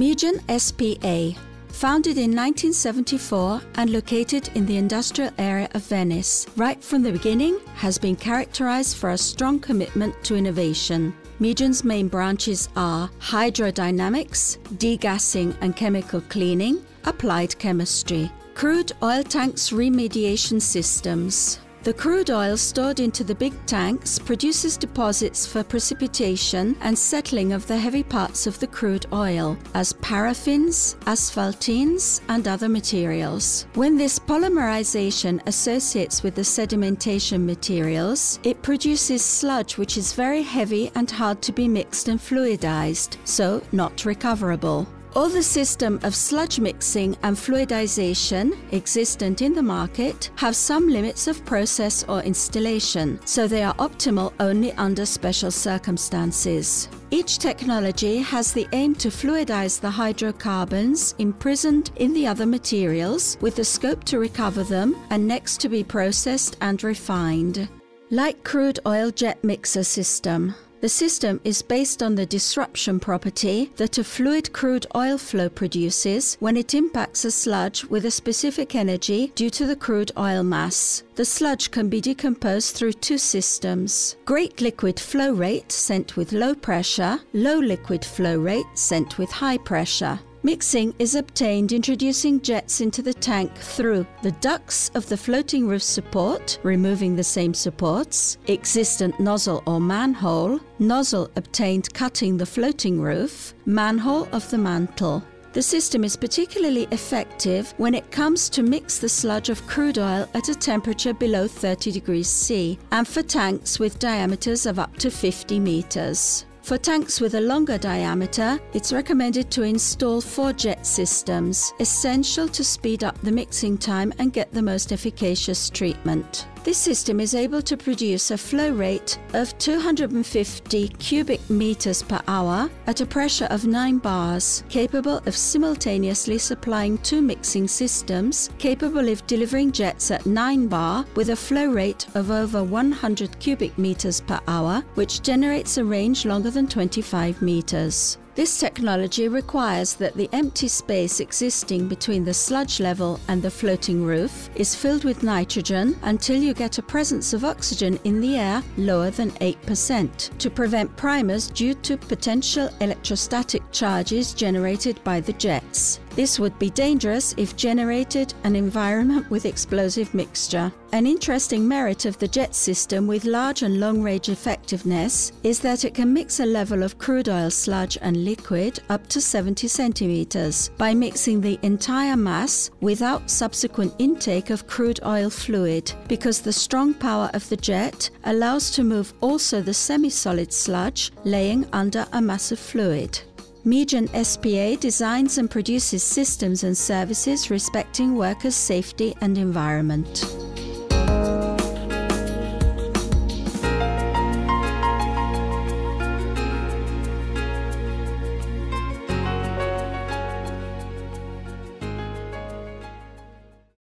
Migen SPA, founded in 1974 and located in the industrial area of Venice, right from the beginning has been characterized for a strong commitment to innovation. Migen's main branches are hydrodynamics, degassing and chemical cleaning, applied chemistry, crude oil tanks remediation systems. The crude oil stored into the big tanks produces deposits for precipitation and settling of the heavy parts of the crude oil, as paraffins, asphaltenes, and other materials. When this polymerization associates with the sedimentation materials, it produces sludge which is very heavy and hard to be mixed and fluidized, so not recoverable. All the system of sludge mixing and fluidization existent in the market have some limits of process or installation, so they are optimal only under special circumstances. Each technology has the aim to fluidize the hydrocarbons imprisoned in the other materials with the scope to recover them and next to be processed and refined. Like crude oil jet mixer system, the system is based on the disruption property that a fluid crude oil flow produces when it impacts a sludge with a specific energy due to the crude oil mass. The sludge can be decomposed through two systems: great liquid flow rate sent with low pressure, low liquid flow rate sent with high pressure. Mixing is obtained introducing jets into the tank through the ducts of the floating roof support, removing the same supports, existent nozzle or manhole, nozzle obtained cutting the floating roof, manhole of the mantle. The system is particularly effective when it comes to mix the sludge of crude oil at a temperature below 30 degrees C and for tanks with diameters of up to 50 meters. For tanks with a longer diameter, it's recommended to install 4 jet systems, essential to speed up the mixing time and get the most efficacious treatment. This system is able to produce a flow rate of 250 cubic meters per hour at a pressure of 9 bars, capable of simultaneously supplying 2 mixing systems, capable of delivering jets at 9 bar with a flow rate of over 100 cubic meters per hour, which generates a range longer than 25 meters. This technology requires that the empty space existing between the sludge level and the floating roof is filled with nitrogen until you get a presence of oxygen in the air lower than 8% to prevent primers due to potential electrostatic charges generated by the jets. This would be dangerous if generated an environment with explosive mixture. An interesting merit of the jet system with large and long-range effectiveness is that it can mix a level of crude oil sludge and liquid up to 70 centimeters by mixing the entire mass without subsequent intake of crude oil fluid, because the strong power of the jet allows to move also the semi-solid sludge laying under a mass of fluid. Migen SPA designs and produces systems and services respecting workers' safety and environment.